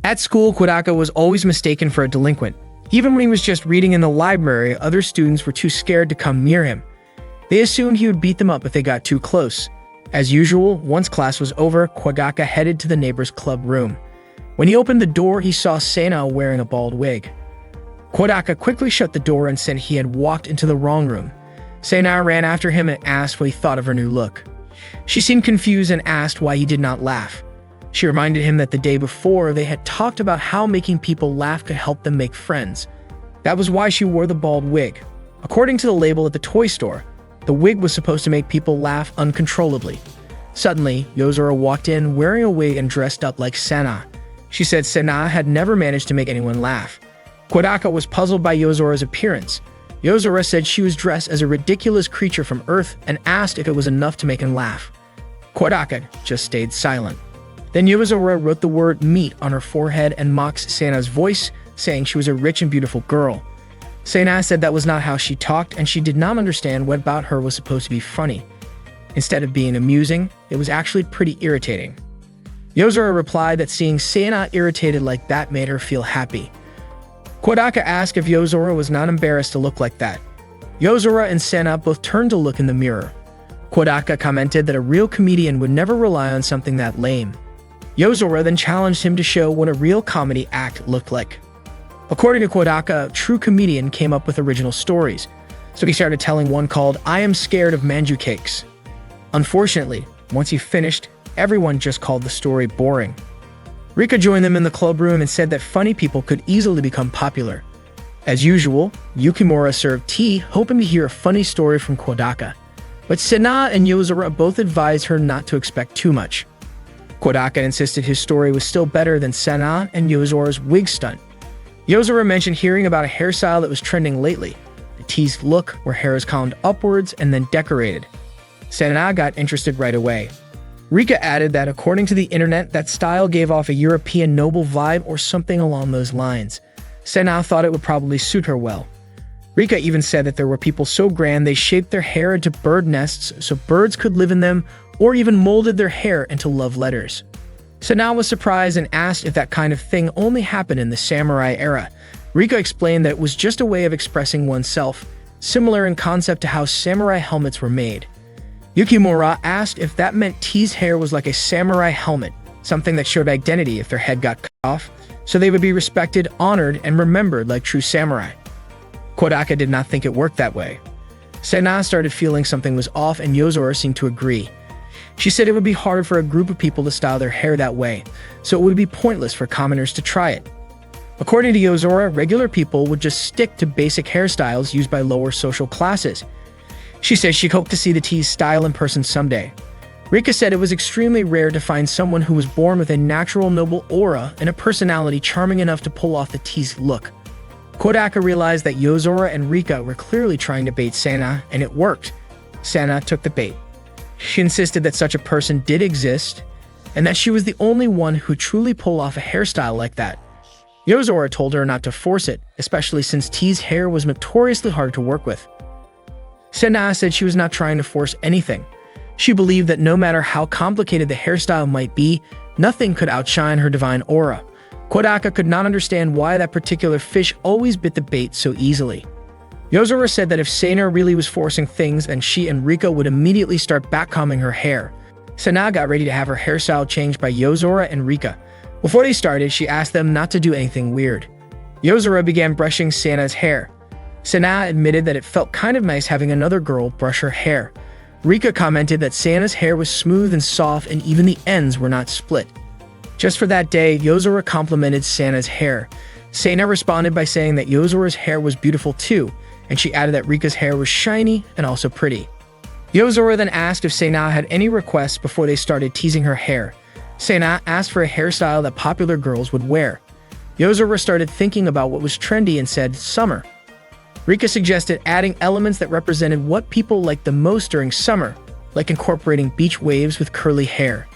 At school, Kodaka was always mistaken for a delinquent. Even when he was just reading in the library, other students were too scared to come near him. They assumed he would beat them up if they got too close. As usual, once class was over, Kodaka headed to the neighbor's club room. When he opened the door, he saw Sana wearing a bald wig. Kodaka quickly shut the door and said he had walked into the wrong room. Sana ran after him and asked what he thought of her new look. She seemed confused and asked why he did not laugh. She reminded him that the day before, they had talked about how making people laugh could help them make friends. That was why she wore the bald wig. According to the label at the toy store, the wig was supposed to make people laugh uncontrollably. Suddenly, Yozora walked in wearing a wig and dressed up like Sana. She said Sana had never managed to make anyone laugh. Kodaka was puzzled by Yozora's appearance. Yozora said she was dressed as a ridiculous creature from Earth and asked if it was enough to make him laugh. Kodaka just stayed silent. Then Yozora wrote the word meat on her forehead and mocked Sana's voice, saying she was a rich and beautiful girl. Sana said that was not how she talked, and she did not understand what about her was supposed to be funny. Instead of being amusing, it was actually pretty irritating. Yozora replied that seeing Sana irritated like that made her feel happy. Kodaka asked if Yozora was not embarrassed to look like that. Yozora and Sana both turned to look in the mirror. Kodaka commented that a real comedian would never rely on something that lame. Yozora then challenged him to show what a real comedy act looked like. According to Kodaka, a true comedian came up with original stories, so he started telling one called I Am Scared of Manju Cakes. Unfortunately, once he finished, everyone just called the story boring. Rika joined them in the club room and said that funny people could easily become popular. As usual, Yukimura served tea, hoping to hear a funny story from Kodaka. But Sana and Yozora both advised her not to expect too much. Kodaka insisted his story was still better than Sana and Yozora's wig stunt. Yozora mentioned hearing about a hairstyle that was trending lately, the teased look where hair is combed upwards and then decorated. Sana got interested right away. Rika added that according to the internet, that style gave off a European noble vibe or something along those lines. Sana thought it would probably suit her well. Rika even said that there were people so grand they shaped their hair into bird nests so birds could live in them, or even molded their hair into love letters. Sana was surprised and asked if that kind of thing only happened in the samurai era. Rika explained that it was just a way of expressing oneself, similar in concept to how samurai helmets were made. Yukimura asked if that meant T's hair was like a samurai helmet, something that showed identity if their head got cut off, so they would be respected, honored, and remembered like true samurai. Kodaka did not think it worked that way. Sana started feeling something was off, and Yozora seemed to agree. She said it would be hard for a group of people to style their hair that way, so it would be pointless for commoners to try it. According to Yozora, regular people would just stick to basic hairstyles used by lower social classes. She says she hoped to see the T's style in person someday. Rika said it was extremely rare to find someone who was born with a natural noble aura and a personality charming enough to pull off the T's look. Kodaka realized that Yozora and Rika were clearly trying to bait Sana, and it worked. Sana took the bait. She insisted that such a person did exist, and that she was the only one who truly pulled off a hairstyle like that. Yozora told her not to force it, especially since T's hair was notoriously hard to work with. Sana said she was not trying to force anything. She believed that no matter how complicated the hairstyle might be, nothing could outshine her divine aura. Kodaka could not understand why that particular fish always bit the bait so easily. Yozora said that if Sana really was forcing things, then she and Rika would immediately start backcombing her hair. Sana got ready to have her hairstyle changed by Yozora and Rika. Before they started, she asked them not to do anything weird. Yozora began brushing Sana's hair. Sana admitted that it felt kind of nice having another girl brush her hair. Rika commented that Sana's hair was smooth and soft and even the ends were not split. Just for that day, Yozora complimented Sana's hair. Sana responded by saying that Yozora's hair was beautiful too, and she added that Rika's hair was shiny and also pretty. Yozora then asked if Sana had any requests before they started teasing her hair. Sana asked for a hairstyle that popular girls would wear. Yozora started thinking about what was trendy and said, summer. Rika suggested adding elements that represented what people liked the most during summer, like incorporating beach waves with curly hair.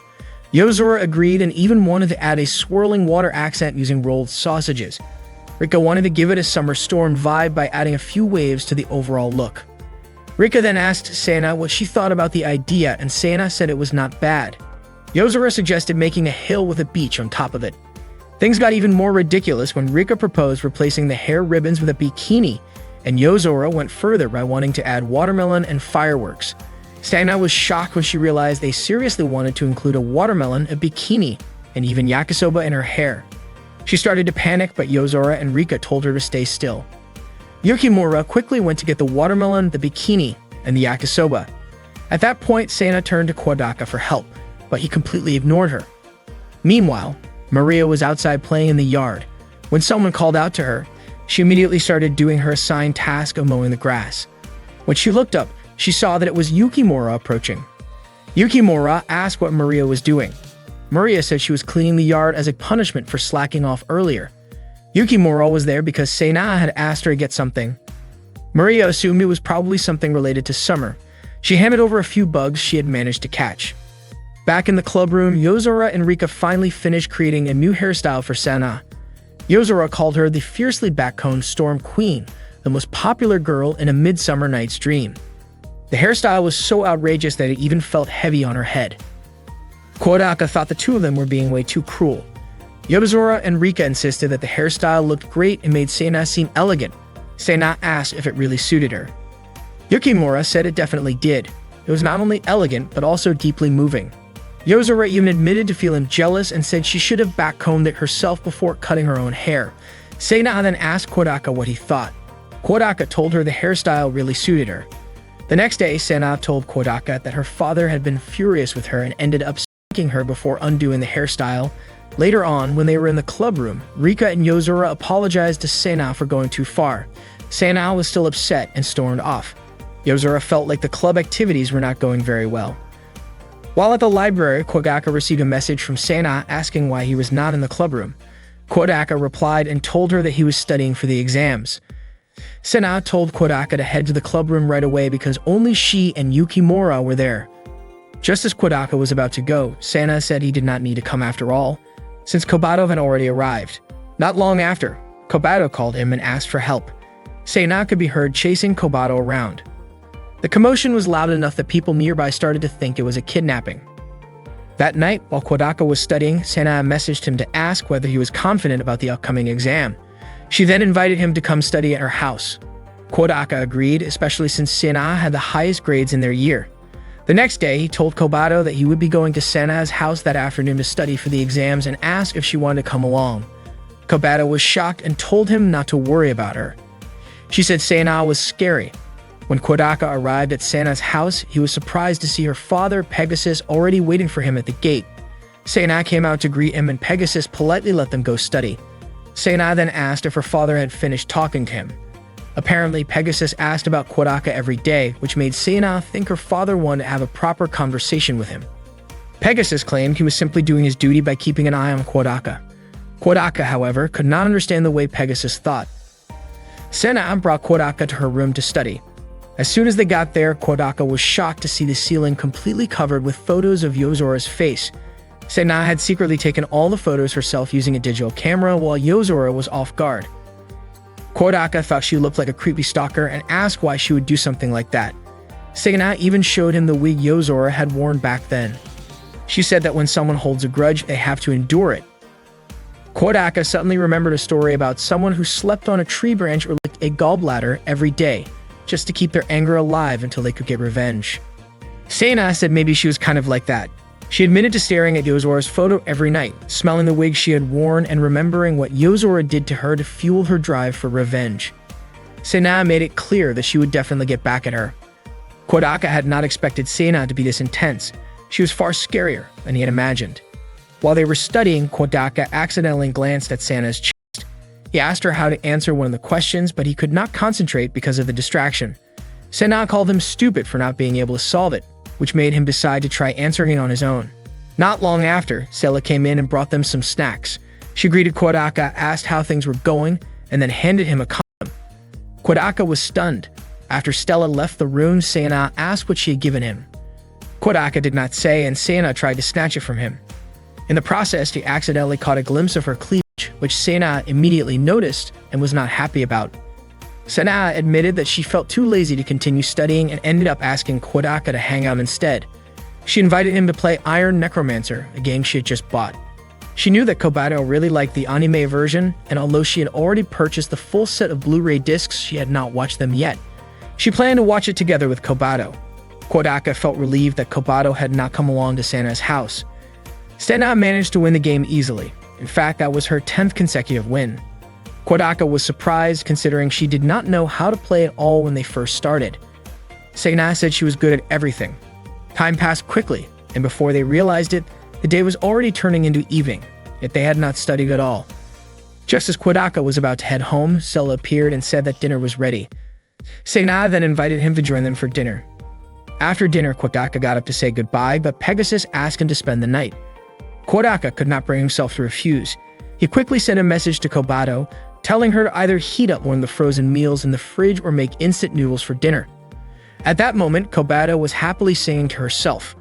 Yozora agreed and even wanted to add a swirling water accent using rolled sausages. Rika wanted to give it a summer storm vibe by adding a few waves to the overall look. Rika then asked Sana what she thought about the idea, and Sana said it was not bad. Yozora suggested making a hill with a beach on top of it. Things got even more ridiculous when Rika proposed replacing the hair ribbons with a bikini, and Yozora went further by wanting to add watermelon and fireworks. Sana was shocked when she realized they seriously wanted to include a watermelon, a bikini, and even yakisoba in her hair. She started to panic, but Yozora and Rika told her to stay still. Yukimura quickly went to get the watermelon, the bikini, and the yakisoba. At that point, Sana turned to Kodaka for help, but he completely ignored her. Meanwhile, Maria was outside playing in the yard. When someone called out to her, she immediately started doing her assigned task of mowing the grass. When she looked up, she saw that it was Yukimura approaching. Yukimura asked what Maria was doing. Maria said she was cleaning the yard as a punishment for slacking off earlier. Yukimura was there because Sana had asked her to get something. Maria assumed it was probably something related to summer. She handed over a few bugs she had managed to catch. Back in the club room, Yozora and Rika finally finished creating a new hairstyle for Sana. Yozora called her the fiercely backcombed Storm Queen, the most popular girl in A Midsummer Night's Dream. The hairstyle was so outrageous that it even felt heavy on her head. Kodaka thought the two of them were being way too cruel. Yozora and Rika insisted that the hairstyle looked great and made Sana seem elegant. Sana asked if it really suited her. Yukimura said it definitely did. It was not only elegant, but also deeply moving. Yozora even admitted to feeling jealous and said she should have backcombed it herself before cutting her own hair. Sana then asked Kodaka what he thought. Kodaka told her the hairstyle really suited her. The next day, Sana told Kodaka that her father had been furious with her and ended up spanking her before undoing the hairstyle. Later on, when they were in the club room, Rika and Yozora apologized to Sana for going too far. Sana was still upset and stormed off. Yozora felt like the club activities were not going very well. While at the library, Kodaka received a message from Sana asking why he was not in the club room. Kodaka replied and told her that he was studying for the exams. Sana told Kodaka to head to the club room right away because only she and Yukimura were there. Just as Kodaka was about to go, Sana said he did not need to come after all, since Kobato had already arrived. Not long after, Kobato called him and asked for help. Sana could be heard chasing Kobato around. The commotion was loud enough that people nearby started to think it was a kidnapping. That night, while Kodaka was studying, Sana messaged him to ask whether he was confident about the upcoming exam. She then invited him to come study at her house. Kodaka agreed, especially since Sana had the highest grades in their year. The next day, he told Kobato that he would be going to Sana's house that afternoon to study for the exams and asked if she wanted to come along. Kobato was shocked and told him not to worry about her. She said Sana was scary. When Kodaka arrived at Sana's house, he was surprised to see her father, Pegasus, already waiting for him at the gate. Sana came out to greet him and Pegasus politely let them go study. Sana then asked if her father had finished talking to him. Apparently, Pegasus asked about Kodaka every day, which made Sana think her father wanted to have a proper conversation with him. Pegasus claimed he was simply doing his duty by keeping an eye on Kodaka. Kodaka, however, could not understand the way Pegasus thought. Sana brought Kodaka to her room to study. As soon as they got there, Kodaka was shocked to see the ceiling completely covered with photos of Yozora's face. Sana had secretly taken all the photos herself using a digital camera while Yozora was off guard. Kodaka thought she looked like a creepy stalker and asked why she would do something like that. Sana even showed him the wig Yozora had worn back then. She said that when someone holds a grudge, they have to endure it. Kodaka suddenly remembered a story about someone who slept on a tree branch or licked a gallbladder every day, just to keep their anger alive until they could get revenge. Sana said maybe she was kind of like that. She admitted to staring at Yozora's photo every night, smelling the wig she had worn and remembering what Yozora did to her to fuel her drive for revenge. Sana made it clear that she would definitely get back at her. Kodaka had not expected Sana to be this intense. She was far scarier than he had imagined. While they were studying, Kodaka accidentally glanced at Sana's chest. He asked her how to answer one of the questions, but he could not concentrate because of the distraction. Sana called him stupid for not being able to solve it, which made him decide to try answering it on his own. Not long after, Stella came in and brought them some snacks. She greeted Kodaka, asked how things were going, and then handed him a condom. Kodaka was stunned. After Stella left the room, Sana asked what she had given him. Kodaka did not say, and Sana tried to snatch it from him. In the process, he accidentally caught a glimpse of her cleavage, which Sana immediately noticed and was not happy about. Sana admitted that she felt too lazy to continue studying and ended up asking Kodaka to hang out instead. She invited him to play Iron Necromancer, a game she had just bought. She knew that Kobato really liked the anime version, and although she had already purchased the full set of Blu-ray discs, she had not watched them yet. She planned to watch it together with Kobato. Kodaka felt relieved that Kobato had not come along to Sana's house. Sana managed to win the game easily. In fact, that was her 10th consecutive win. Kodaka was surprised considering she did not know how to play at all when they first started. Sana said she was good at everything. Time passed quickly, and before they realized it, the day was already turning into evening, yet they had not studied at all. Just as Kodaka was about to head home, Sela appeared and said that dinner was ready. Sana then invited him to join them for dinner. After dinner, Kodaka got up to say goodbye, but Pegasus asked him to spend the night. Kodaka could not bring himself to refuse. He quickly sent a message to Kobato, telling her to either heat up one of the frozen meals in the fridge or make instant noodles for dinner. At that moment, Kobato was happily singing to herself.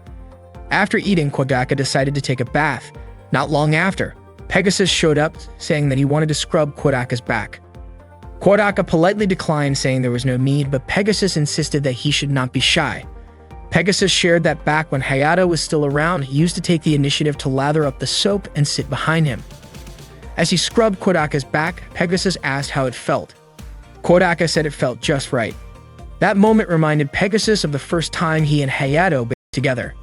After eating, Kodaka decided to take a bath. Not long after, Pegasus showed up, saying that he wanted to scrub Kodaka's back. Kodaka politely declined, saying there was no need, but Pegasus insisted that he should not be shy. Pegasus shared that back when Hayato was still around, he used to take the initiative to lather up the soap and sit behind him. As he scrubbed Kodaka's back, Pegasus asked how it felt. Kodaka said it felt just right. That moment reminded Pegasus of the first time he and Hayato been together.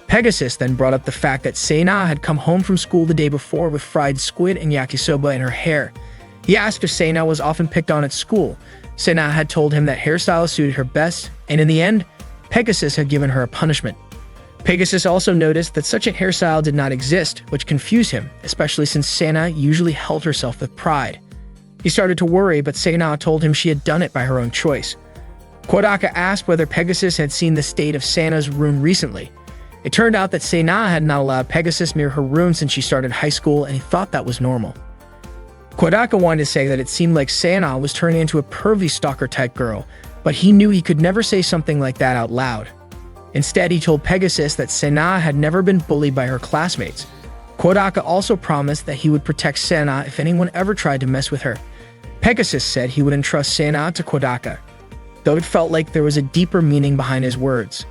Pegasus then brought up the fact that Sana had come home from school the day before with fried squid and yakisoba in her hair. He asked if Sana was often picked on at school. Sana had told him that hairstyle suited her best, and in the end, Pegasus had given her a punishment. Pegasus also noticed that such a hairstyle did not exist, which confused him, especially since Sana usually held herself with pride. He started to worry, but Sana told him she had done it by her own choice. Kodaka asked whether Pegasus had seen the state of Sana's room recently. It turned out that Sana had not allowed Pegasus near her room since she started high school, and he thought that was normal. Kodaka wanted to say that it seemed like Sana was turning into a pervy stalker-type girl, but he knew he could never say something like that out loud. Instead, he told Pegasus that Sana had never been bullied by her classmates. Kodaka also promised that he would protect Sana if anyone ever tried to mess with her. Pegasus said he would entrust Sana to Kodaka, though it felt like there was a deeper meaning behind his words.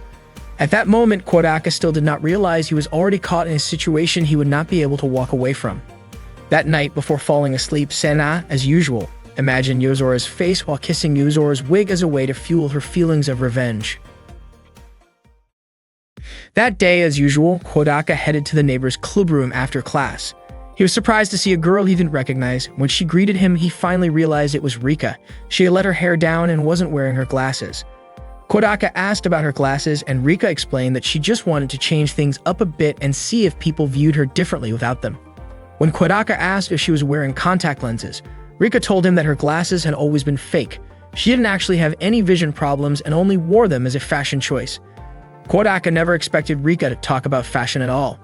At that moment, Kodaka still did not realize he was already caught in a situation he would not be able to walk away from. That night, before falling asleep, Sana, as usual, imagined Yozora's face while kissing Yozora's wig as a way to fuel her feelings of revenge. That day, as usual, Kodaka headed to the neighbor's clubroom after class. He was surprised to see a girl he didn't recognize. When she greeted him, he finally realized it was Rika. She had let her hair down and wasn't wearing her glasses. Kodaka asked about her glasses, and Rika explained that she just wanted to change things up a bit and see if people viewed her differently without them. When Kodaka asked if she was wearing contact lenses, Rika told him that her glasses had always been fake. She didn't actually have any vision problems and only wore them as a fashion choice. Kodaka never expected Rika to talk about fashion at all.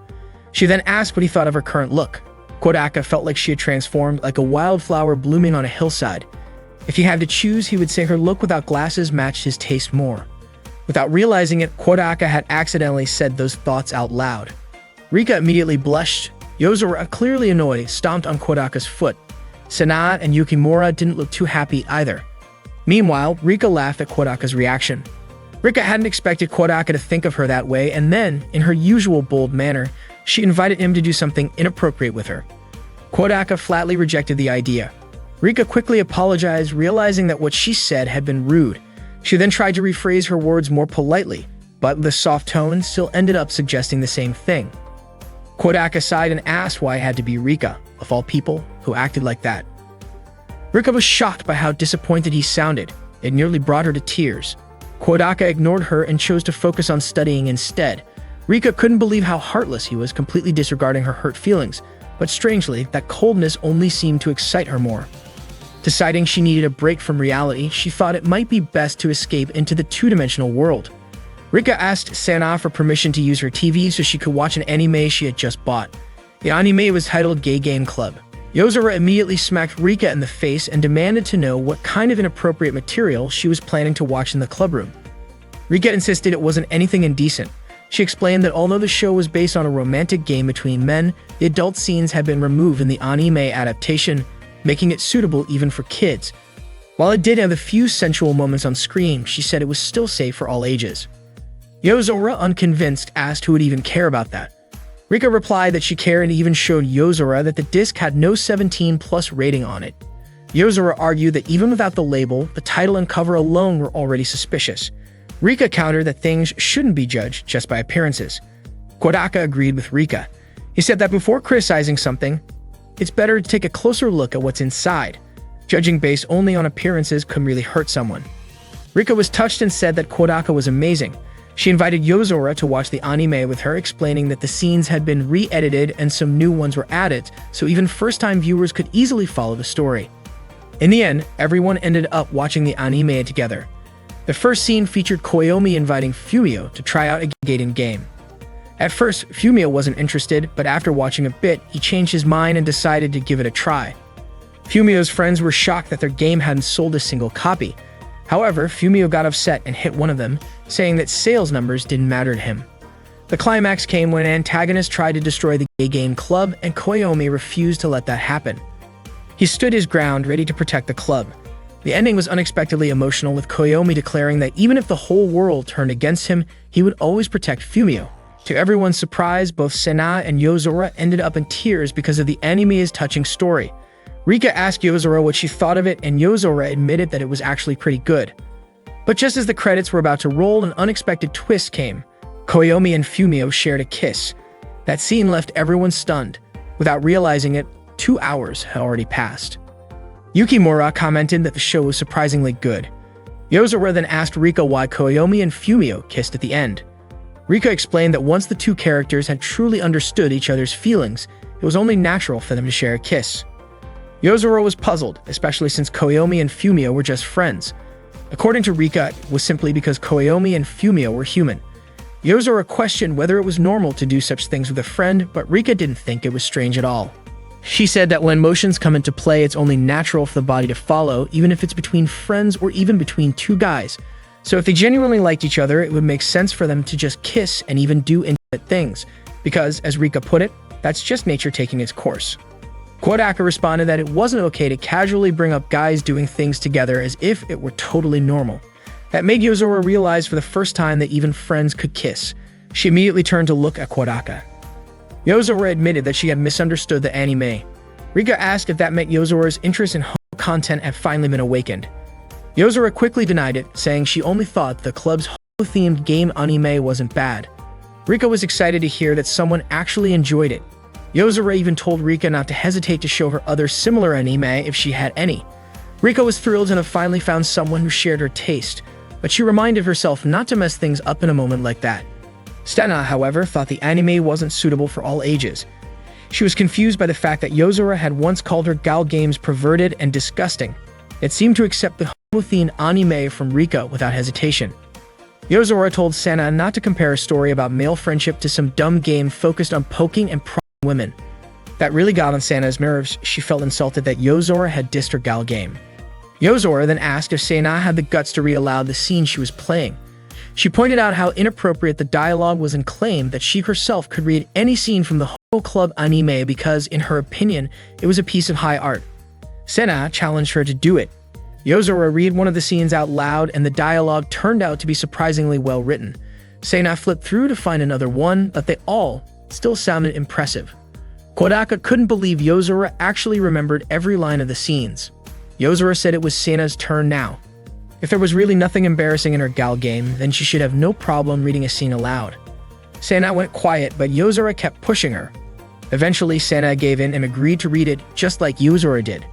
She then asked what he thought of her current look. Kodaka felt like she had transformed like a wildflower blooming on a hillside. If he had to choose, he would say her look without glasses matched his taste more. Without realizing it, Kodaka had accidentally said those thoughts out loud. Rika immediately blushed. Yozora, clearly annoyed, stomped on Kodaka's foot. Sana and Yukimura didn't look too happy either. Meanwhile, Rika laughed at Kodaka's reaction. Rika hadn't expected Kodaka to think of her that way, and then, in her usual bold manner, she invited him to do something inappropriate with her. Kodaka flatly rejected the idea. Rika quickly apologized, realizing that what she said had been rude. She then tried to rephrase her words more politely, but the soft tone still ended up suggesting the same thing. Kodaka sighed and asked why it had to be Rika, of all people, who acted like that. Rika was shocked by how disappointed he sounded. It nearly brought her to tears. Kodaka ignored her and chose to focus on studying instead. Rika couldn't believe how heartless he was, completely disregarding her hurt feelings, but strangely, that coldness only seemed to excite her more. Deciding she needed a break from reality, she thought it might be best to escape into the two-dimensional world. Rika asked Sana for permission to use her TV so she could watch an anime she had just bought. The anime was titled Gay Game Club. Yozora immediately smacked Rika in the face and demanded to know what kind of inappropriate material she was planning to watch in the clubroom. Rika insisted it wasn't anything indecent. She explained that although the show was based on a romantic game between men, the adult scenes had been removed in the anime adaptation, making it suitable even for kids. While it did have a few sensual moments on screen, she said it was still safe for all ages. Yozora, unconvinced, asked who would even care about that. Rika replied that she cared and even showed Yozora that the disc had no 17+ rating on it. Yozora argued that even without the label, the title and cover alone were already suspicious. Rika countered that things shouldn't be judged just by appearances. Kodaka agreed with Rika. He said that before criticizing something, it's better to take a closer look at what's inside. Judging based only on appearances could really hurt someone. Rika was touched and said that Kodaka was amazing. She invited Yozora to watch the anime with her, explaining that the scenes had been re-edited and some new ones were added, so even first-time viewers could easily follow the story. In the end, everyone ended up watching the anime together. The first scene featured Koyomi inviting Fumio to try out a Gaiden game. At first, Fumio wasn't interested, but after watching a bit, he changed his mind and decided to give it a try. Fumio's friends were shocked that their game hadn't sold a single copy. However, Fumio got upset and hit one of them, saying that sales numbers didn't matter to him. The climax came when an antagonist tried to destroy the Gaiden club, and Koyomi refused to let that happen. He stood his ground, ready to protect the club. The ending was unexpectedly emotional, with Koyomi declaring that even if the whole world turned against him, he would always protect Fumio. To everyone's surprise, both Sena and Yozora ended up in tears because of the anime's touching story. Rika asked Yozora what she thought of it, and Yozora admitted that it was actually pretty good. But just as the credits were about to roll, an unexpected twist came. Koyomi and Fumio shared a kiss. That scene left everyone stunned. Without realizing it, 2 hours had already passed. Yukimura commented that the show was surprisingly good. Yozora then asked Rika why Koyomi and Fumio kissed at the end. Rika explained that once the two characters had truly understood each other's feelings, it was only natural for them to share a kiss. Yozora was puzzled, especially since Koyomi and Fumio were just friends. According to Rika, it was simply because Koyomi and Fumio were human. Yozora questioned whether it was normal to do such things with a friend, but Rika didn't think it was strange at all. She said that when emotions come into play, it's only natural for the body to follow, even if it's between friends or even between two guys. So if they genuinely liked each other, it would make sense for them to just kiss and even do intimate things, because, as Rika put it, that's just nature taking its course. Kodaka responded that it wasn't okay to casually bring up guys doing things together as if it were totally normal. That made Yozora realize for the first time that even friends could kiss. She immediately turned to look at Kodaka. Yozora admitted that she had misunderstood the anime. Rika asked if that meant Yozora's interest in homo content had finally been awakened. Yozora quickly denied it, saying she only thought the club's homo-themed game anime wasn't bad. Rika was excited to hear that someone actually enjoyed it. Yozora even told Rika not to hesitate to show her other similar anime if she had any. Rika was thrilled to have finally found someone who shared her taste, but she reminded herself not to mess things up in a moment like that. Stena, however, thought the anime wasn't suitable for all ages. She was confused by the fact that Yozora had once called her gal games perverted and disgusting, yet seemed to accept the homo-themed anime from Rika without hesitation. Yozora told Sena not to compare a story about male friendship to some dumb game focused on poking and prodding women. That really got on Sena's nerves. She felt insulted that Yozora had dissed her gal game. Yozora then asked if Sena had the guts to read aloud the scene she was playing. She pointed out how inappropriate the dialogue was and claimed that she herself could read any scene from the Homo Club anime because, in her opinion, it was a piece of high art. Sena challenged her to do it. Yozora read one of the scenes out loud, and the dialogue turned out to be surprisingly well written. Sena flipped through to find another one, but they all still sounded impressive. Kodaka couldn't believe Yozora actually remembered every line of the scenes. Yozora said it was Sena's turn now. If there was really nothing embarrassing in her gal game, then she should have no problem reading a scene aloud. Sena went quiet, but Yozora kept pushing her. Eventually, Sena gave in and agreed to read it just like Yozora did.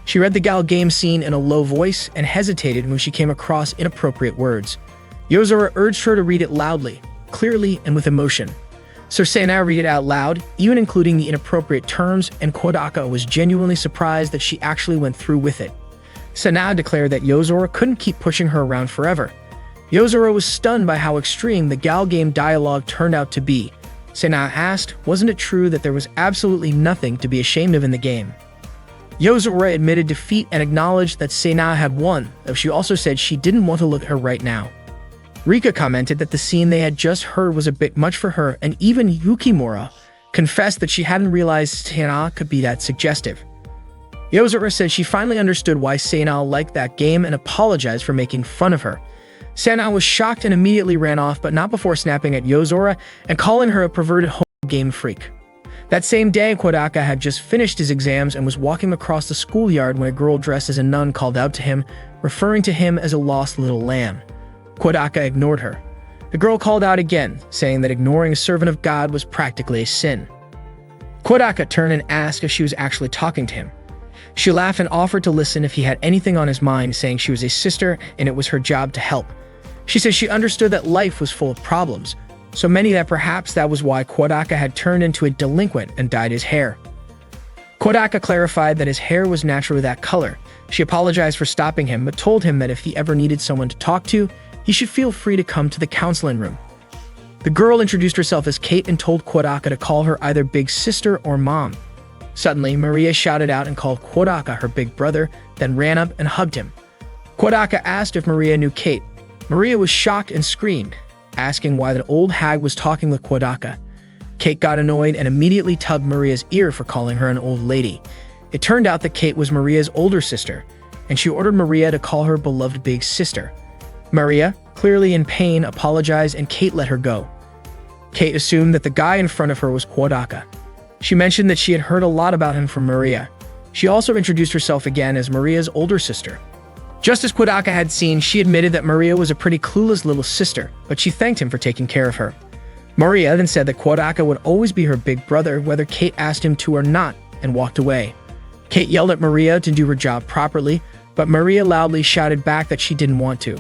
She read the gal game scene in a low voice and hesitated when she came across inappropriate words. Yozora urged her to read it loudly, clearly, and with emotion. So Sena read it out loud, even including the inappropriate terms, and Kodaka was genuinely surprised that she actually went through with it. Sena declared that Yozora couldn't keep pushing her around forever. Yozora was stunned by how extreme the gal game dialogue turned out to be. Sena asked, wasn't it true that there was absolutely nothing to be ashamed of in the game? Yozora admitted defeat and acknowledged that Sena had won, though she also said she didn't want to look at her right now. Rika commented that the scene they had just heard was a bit much for her, and even Yukimura confessed that she hadn't realized Sena could be that suggestive. Yozora said she finally understood why Sena liked that game and apologized for making fun of her. Sena was shocked and immediately ran off, but not before snapping at Yozora and calling her a perverted game freak. That same day, Kodaka had just finished his exams and was walking across the schoolyard when a girl dressed as a nun called out to him, referring to him as a lost little lamb. Kodaka ignored her. The girl called out again, saying that ignoring a servant of God was practically a sin. Kodaka turned and asked if she was actually talking to him. She laughed and offered to listen if he had anything on his mind, saying she was a sister and it was her job to help. She said she understood that life was full of problems, so many that perhaps that was why Kodaka had turned into a delinquent and dyed his hair. Kodaka clarified that his hair was naturally that color. She apologized for stopping him, but told him that if he ever needed someone to talk to, he should feel free to come to the counseling room. The girl introduced herself as Kate and told Kodaka to call her either big sister or mom. Suddenly, Maria shouted out and called Kodaka her big brother, then ran up and hugged him. Kodaka asked if Maria knew Kate. Maria was shocked and screamed, asking why the old hag was talking with Kodaka. Kate got annoyed and immediately tugged Maria's ear for calling her an old lady. It turned out that Kate was Maria's older sister, and she ordered Maria to call her beloved big sister. Maria, clearly in pain, apologized and Kate let her go. Kate assumed that the guy in front of her was Kodaka. She mentioned that she had heard a lot about him from Maria. She also introduced herself again as Maria's older sister. Just as Kodaka had seen, she admitted that Maria was a pretty clueless little sister, but she thanked him for taking care of her. Maria then said that Kodaka would always be her big brother whether Kate asked him to or not, and walked away. Kate yelled at Maria to do her job properly, but Maria loudly shouted back that she didn't want to.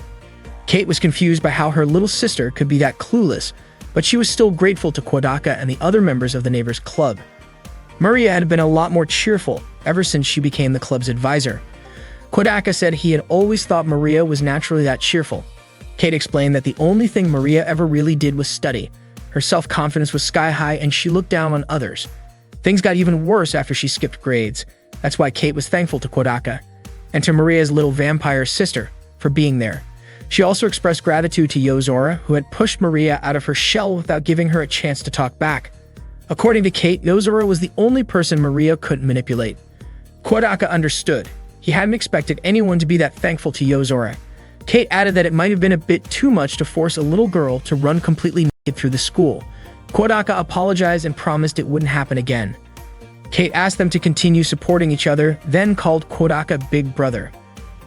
Kate was confused by how her little sister could be that clueless, but she was still grateful to Kodaka and the other members of the neighbors' club. Maria had been a lot more cheerful ever since she became the club's advisor. Kodaka said he had always thought Maria was naturally that cheerful. Kate explained that the only thing Maria ever really did was study. Her self-confidence was sky-high and she looked down on others. Things got even worse after she skipped grades. That's why Kate was thankful to Kodaka and to Maria's little vampire sister for being there. She also expressed gratitude to Yozora, who had pushed Maria out of her shell without giving her a chance to talk back. According to Kate, Yozora was the only person Maria couldn't manipulate. Kodaka understood. He hadn't expected anyone to be that thankful to Yozora. Kate added that it might have been a bit too much to force a little girl to run completely naked through the school. Kodaka apologized and promised it wouldn't happen again. Kate asked them to continue supporting each other, then called Kodaka Big Brother.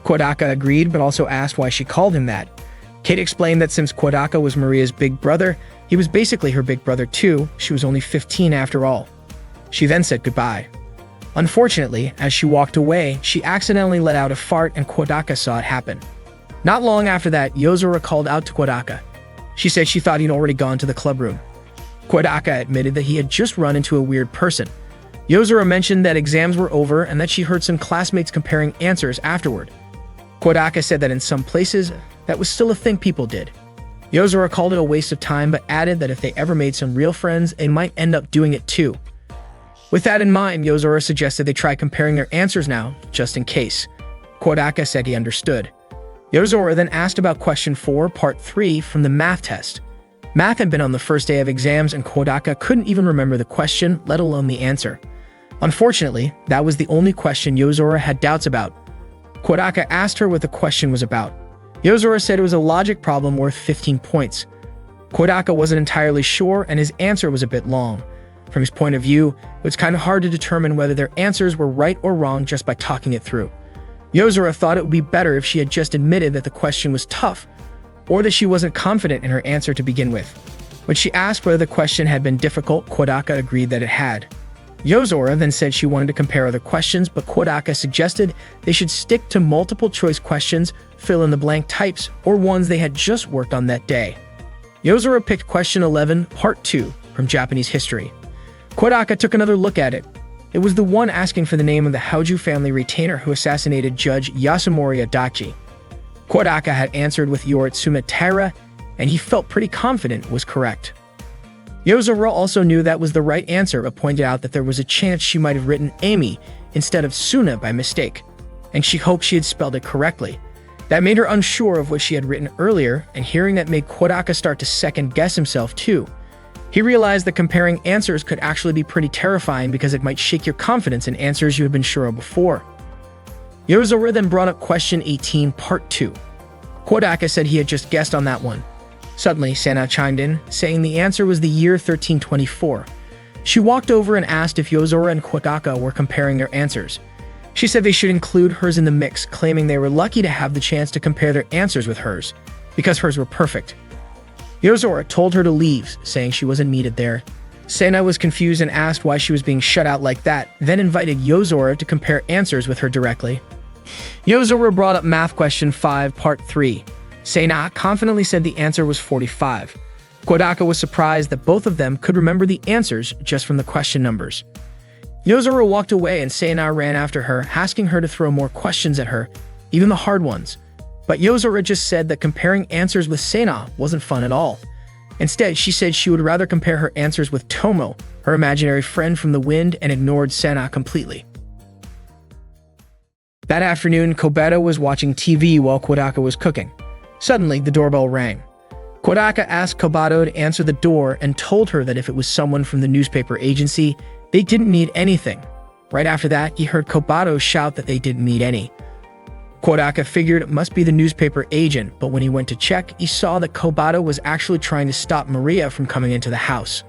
Kodaka agreed, but also asked why she called him that. Kate explained that since Kodaka was Maria's big brother, he was basically her big brother too. She was only 15 after all. She then said goodbye. Unfortunately, as she walked away, she accidentally let out a fart and Kodaka saw it happen. Not long after that, Yozora called out to Kodaka. She said she thought he'd already gone to the club room. Kodaka admitted that he had just run into a weird person. Yozora mentioned that exams were over and that she heard some classmates comparing answers afterward. Kodaka said that in some places, that was still a thing people did. Yozora called it a waste of time, but added that if they ever made some real friends, they might end up doing it too. With that in mind, Yozora suggested they try comparing their answers now, just in case. Kodaka said he understood. Yozora then asked about question 4, part 3 from the math test. Math had been on the first day of exams and Kodaka couldn't even remember the question, let alone the answer. Unfortunately, that was the only question Yozora had doubts about. Kodaka asked her what the question was about. Yozora said it was a logic problem worth 15 points. Kodaka wasn't entirely sure and his answer was a bit long. From his point of view, it was kind of hard to determine whether their answers were right or wrong just by talking it through. Yozora thought it would be better if she had just admitted that the question was tough, or that she wasn't confident in her answer to begin with. When she asked whether the question had been difficult, Kodaka agreed that it had. Yozora then said she wanted to compare other questions, but Kodaka suggested they should stick to multiple choice questions, fill in the blank types, or ones they had just worked on that day. Yozora picked question 11, part 2, from Japanese history. Kodaka took another look at it. It was the one asking for the name of the Hauju family retainer who assassinated Judge Yasunori Adachi. Kodaka had answered with Yoritsuma Taira, and he felt pretty confident was correct. Yozora also knew that was the right answer, but pointed out that there was a chance she might have written Amy instead of Suna by mistake, and she hoped she had spelled it correctly. That made her unsure of what she had written earlier, and hearing that made Kodaka start to second-guess himself too. He realized that comparing answers could actually be pretty terrifying because it might shake your confidence in answers you had been sure of before. Yozora then brought up question 18, part 2. Kodaka said he had just guessed on that one. Suddenly, Sana chimed in, saying the answer was the year 1324. She walked over and asked if Yozora and Kodaka were comparing their answers. She said they should include hers in the mix, claiming they were lucky to have the chance to compare their answers with hers, because hers were perfect. Yozora told her to leave, saying she wasn't needed there. Sena was confused and asked why she was being shut out like that, then invited Yozora to compare answers with her directly. Yozora brought up math question 5, part 3. Sena confidently said the answer was 45. Kodaka was surprised that both of them could remember the answers just from the question numbers. Yozora walked away and Sena ran after her, asking her to throw more questions at her, even the hard ones. But Yozora just said that comparing answers with Sena wasn't fun at all. Instead, she said she would rather compare her answers with Tomo, her imaginary friend from the wind, and ignored Sena completely. That afternoon, Kobato was watching TV while Kodaka was cooking. Suddenly, the doorbell rang. Kodaka asked Kobato to answer the door and told her that if it was someone from the newspaper agency, they didn't need anything. Right after that, he heard Kobato shout that they didn't need any. Kodaka figured it must be the newspaper agent, but when he went to check, he saw that Kobato was actually trying to stop Maria from coming into the house.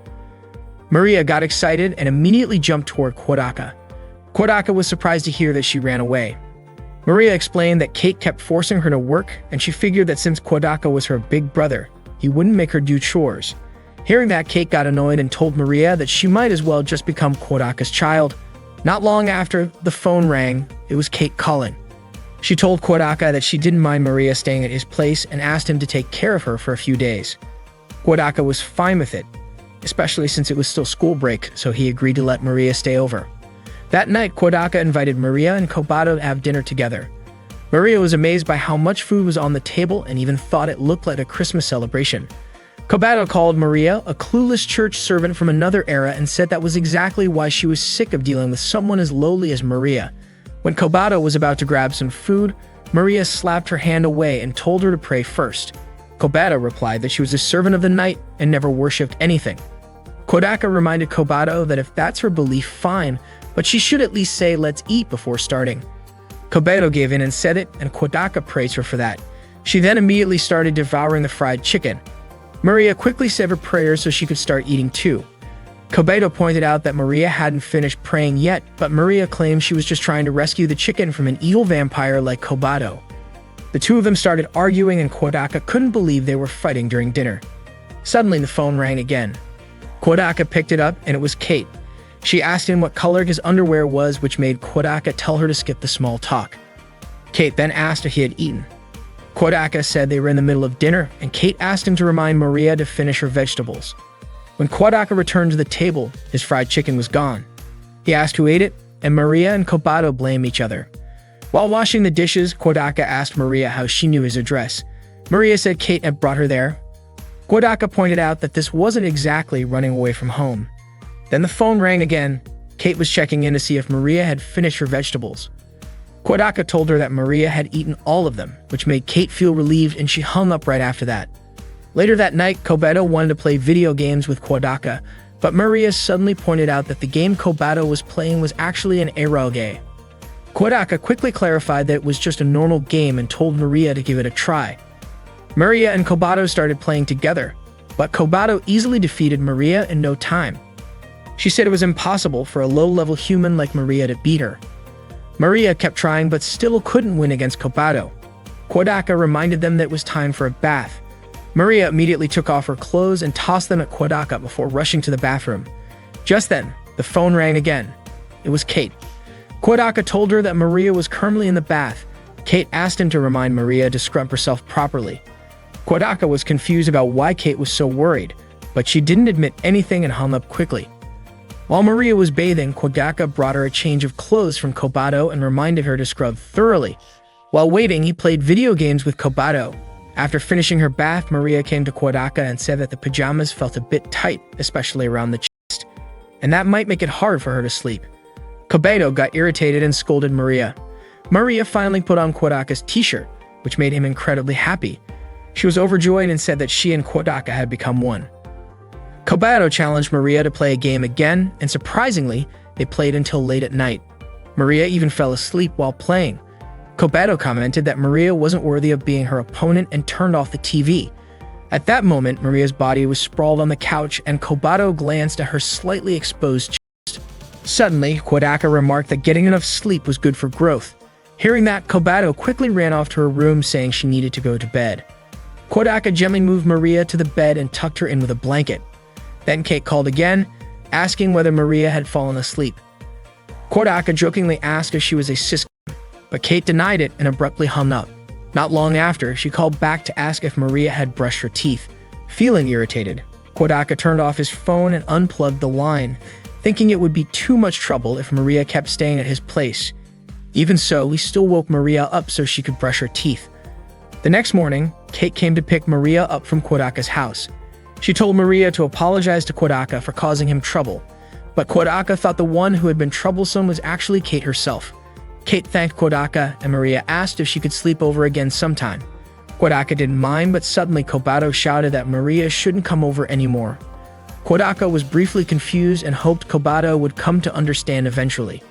Maria got excited and immediately jumped toward Kodaka. Kodaka was surprised to hear that she ran away. Maria explained that Kate kept forcing her to work, and she figured that since Kodaka was her big brother, he wouldn't make her do chores. Hearing that, Kate got annoyed and told Maria that she might as well just become Kodaka's child. Not long after, the phone rang. It was Kate calling. She told Kodaka that she didn't mind Maria staying at his place and asked him to take care of her for a few days. Kodaka was fine with it, especially since it was still school break, so he agreed to let Maria stay over. That night, Kodaka invited Maria and Kobato to have dinner together. Maria was amazed by how much food was on the table and even thought it looked like a Christmas celebration. Kobato called Maria a clueless church servant from another era and said that was exactly why she was sick of dealing with someone as lowly as Maria. When Kobato was about to grab some food, Maria slapped her hand away and told her to pray first. Kobato replied that she was a servant of the night and never worshipped anything. Kodaka reminded Kobato that if that's her belief, fine, but she should at least say let's eat before starting. Kobato gave in and said it, and Kodaka praised her for that. She then immediately started devouring the fried chicken. Maria quickly said her prayers so she could start eating too. Kobato pointed out that Maria hadn't finished praying yet, but Maria claimed she was just trying to rescue the chicken from an evil vampire like Kobato. The two of them started arguing and Kodaka couldn't believe they were fighting during dinner. Suddenly the phone rang again. Kodaka picked it up and it was Kate. She asked him what color his underwear was, which made Kodaka tell her to skip the small talk. Kate then asked if he had eaten. Kodaka said they were in the middle of dinner, and Kate asked him to remind Maria to finish her vegetables. When Kodaka returned to the table, his fried chicken was gone. He asked who ate it, and Maria and Kobato blamed each other. While washing the dishes, Kodaka asked Maria how she knew his address. Maria said Kate had brought her there. Kodaka pointed out that this wasn't exactly running away from home. Then the phone rang again. Kate was checking in to see if Maria had finished her vegetables. Kodaka told her that Maria had eaten all of them, which made Kate feel relieved, and she hung up right after that. Later that night, Kobato wanted to play video games with Kodaka, but Maria suddenly pointed out that the game Kobato was playing was actually an eroge. Kodaka quickly clarified that it was just a normal game and told Maria to give it a try. Maria and Kobato started playing together, but Kobato easily defeated Maria in no time. She said it was impossible for a low-level human like Maria to beat her. Maria kept trying but still couldn't win against Kobato. Kodaka reminded them that it was time for a bath. Maria immediately took off her clothes and tossed them at Kodaka before rushing to the bathroom. Just then, the phone rang again. It was Kate. Kodaka told her that Maria was currently in the bath. Kate asked him to remind Maria to scrub herself properly. Kodaka was confused about why Kate was so worried, but she didn't admit anything and hung up quickly. While Maria was bathing, Kodaka brought her a change of clothes from Kobato and reminded her to scrub thoroughly. While waiting, he played video games with Kobato. After finishing her bath, Maria came to Kodaka and said that the pajamas felt a bit tight, especially around the chest, and that might make it hard for her to sleep. Kobato got irritated and scolded Maria. Maria finally put on Kodaka's t-shirt, which made him incredibly happy. She was overjoyed and said that she and Kodaka had become one. Kobato challenged Maria to play a game again, and surprisingly, they played until late at night. Maria even fell asleep while playing. Kobato commented that Maria wasn't worthy of being her opponent and turned off the TV. At that moment, Maria's body was sprawled on the couch and Kobato glanced at her slightly exposed chest. Suddenly, Kodaka remarked that getting enough sleep was good for growth. Hearing that, Kobato quickly ran off to her room saying she needed to go to bed. Kodaka gently moved Maria to the bed and tucked her in with a blanket. Then Kate called again, asking whether Maria had fallen asleep. Kodaka jokingly asked if she was a cis, but Kate denied it and abruptly hung up. Not long after, she called back to ask if Maria had brushed her teeth. Feeling irritated, Kodaka turned off his phone and unplugged the line, thinking it would be too much trouble if Maria kept staying at his place. Even so, he still woke Maria up so she could brush her teeth. The next morning, Kate came to pick Maria up from Kodaka's house. She told Maria to apologize to Kodaka for causing him trouble, but Kodaka thought the one who had been troublesome was actually Kate herself. Kate thanked Kodaka, and Maria asked if she could sleep over again sometime. Kodaka didn't mind, but suddenly Kobato shouted that Maria shouldn't come over anymore. Kodaka was briefly confused and hoped Kobato would come to understand eventually.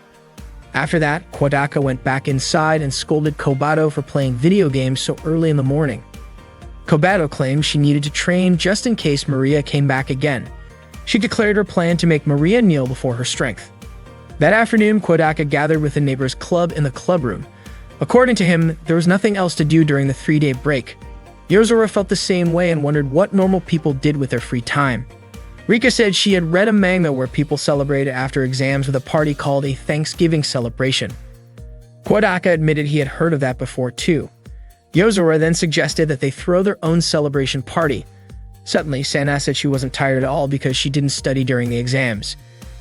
After that, Kodaka went back inside and scolded Kobato for playing video games so early in the morning. Kobato claimed she needed to train just in case Maria came back again. She declared her plan to make Maria kneel before her strength. That afternoon, Kodaka gathered with the neighbor's club in the clubroom. According to him, there was nothing else to do during the 3-day break. Yozora felt the same way and wondered what normal people did with their free time. Rika said she had read a manga where people celebrated after exams with a party called a Thanksgiving celebration. Kodaka admitted he had heard of that before too. Yozora then suggested that they throw their own celebration party. Suddenly, Sana said she wasn't tired at all because she didn't study during the exams.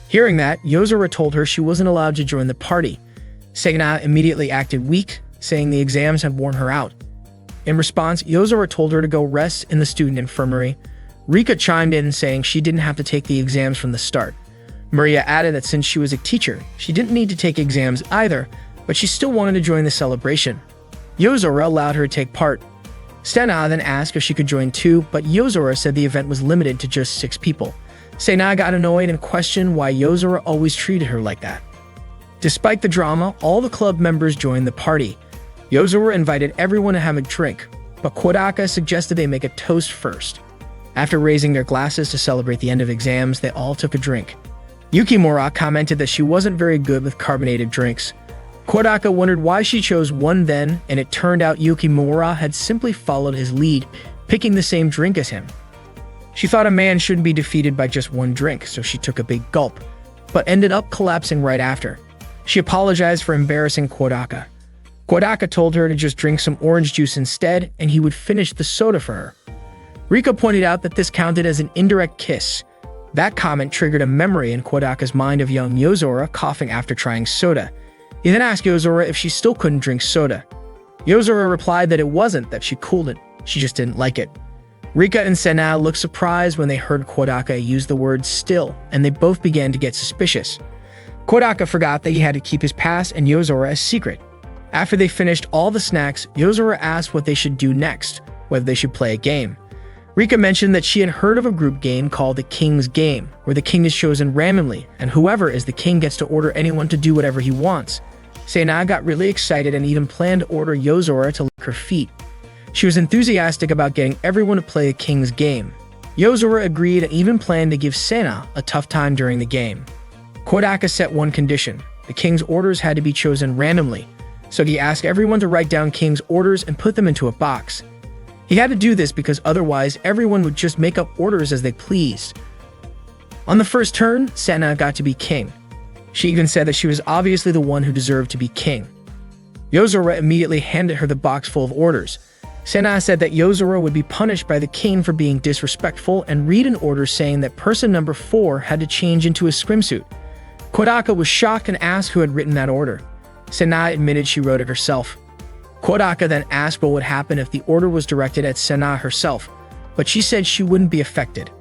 Hearing that, Yozora told her she wasn't allowed to join the party. Sana immediately acted weak, saying the exams had worn her out. In response, Yozora told her to go rest in the student infirmary. Rika chimed in saying she didn't have to take the exams from the start. Maria added that since she was a teacher, she didn't need to take exams either, but she still wanted to join the celebration. Yozora allowed her to take part. Sana then asked if she could join too, but Yozora said the event was limited to just 6 people. Sana got annoyed and questioned why Yozora always treated her like that. Despite the drama, all the club members joined the party. Yozora invited everyone to have a drink, but Kodaka suggested they make a toast first. After raising their glasses to celebrate the end of exams, they all took a drink. Yukimura commented that she wasn't very good with carbonated drinks. Kodaka wondered why she chose one then, and it turned out Yukimura had simply followed his lead, picking the same drink as him. She thought a man shouldn't be defeated by just one drink, so she took a big gulp, but ended up collapsing right after. She apologized for embarrassing Kodaka. Kodaka told her to just drink some orange juice instead, and he would finish the soda for her. Rika pointed out that this counted as an indirect kiss. That comment triggered a memory in Kodaka's mind of young Yozora coughing after trying soda. He then asked Yozora if she still couldn't drink soda. Yozora replied that it wasn't that she couldn't, she just didn't like it. Rika and Sana looked surprised when they heard Kodaka use the word still, and they both began to get suspicious. Kodaka forgot that he had to keep his past and Yozora a secret. After they finished all the snacks, Yozora asked what they should do next, whether they should play a game. Rika mentioned that she had heard of a group game called the King's Game, where the king is chosen randomly, and whoever is the king gets to order anyone to do whatever he wants. Sana got really excited and even planned to order Yozora to lick her feet. She was enthusiastic about getting everyone to play the King's Game. Yozora agreed and even planned to give Sana a tough time during the game. Kodaka set one condition: the king's orders had to be chosen randomly, so he asked everyone to write down king's orders and put them into a box. He had to do this because otherwise everyone would just make up orders as they pleased. On the first turn, Sana got to be king. She even said that she was obviously the one who deserved to be king. Yozora immediately handed her the box full of orders. Sana said that Yozora would be punished by the king for being disrespectful and read an order saying that person number 4 had to change into a swimsuit. Kodaka was shocked and asked who had written that order. Sana admitted she wrote it herself. Kodaka then asked what would happen if the order was directed at Sana herself, but she said she wouldn't be affected.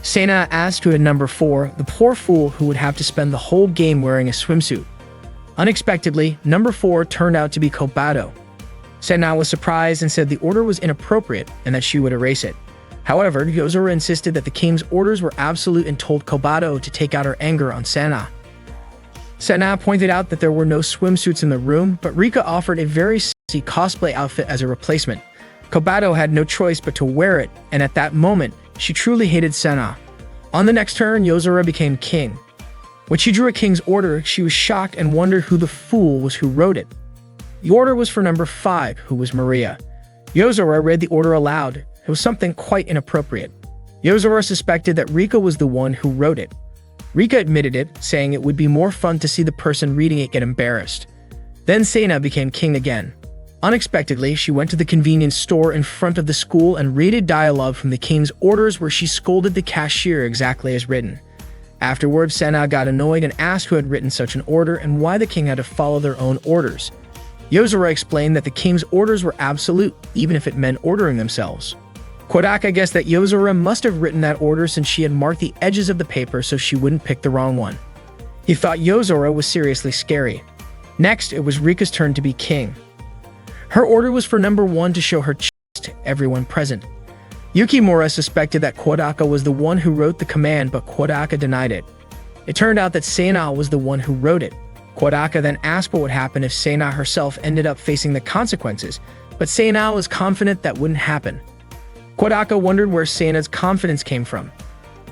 Sana asked who had number 4, the poor fool who would have to spend the whole game wearing a swimsuit. Unexpectedly, number 4 turned out to be Kobato. Sana was surprised and said the order was inappropriate and that she would erase it. However, Yozora insisted that the king's orders were absolute and told Kobato to take out her anger on Sana. Sana pointed out that there were no swimsuits in the room, but Rika offered a very sexy cosplay outfit as a replacement. Kobato had no choice but to wear it, and at that moment, she truly hated Senna. On the next turn, Yozora became king. When she drew a king's order, she was shocked and wondered who the fool was who wrote it. The order was for number 5, who was Maria. Yozora read the order aloud. It was something quite inappropriate. Yozora suspected that Rika was the one who wrote it. Rika admitted it, saying it would be more fun to see the person reading it get embarrassed. Then Senna became king again. Unexpectedly, she went to the convenience store in front of the school and read dialogue from the king's orders where she scolded the cashier exactly as written. Afterwards, Senna got annoyed and asked who had written such an order and why the king had to follow their own orders. Yozora explained that the king's orders were absolute, even if it meant ordering themselves. Kodaka guessed that Yozora must have written that order since she had marked the edges of the paper so she wouldn't pick the wrong one. He thought Yozora was seriously scary. Next, it was Rika's turn to be king. Her order was for number 1 to show her chest to everyone present. Yukimura suspected that Kodaka was the one who wrote the command, but Kodaka denied it. It turned out that Senna was the one who wrote it. Kodaka then asked what would happen if Senna herself ended up facing the consequences, but Senna was confident that wouldn't happen. Kodaka wondered where Senna's confidence came from.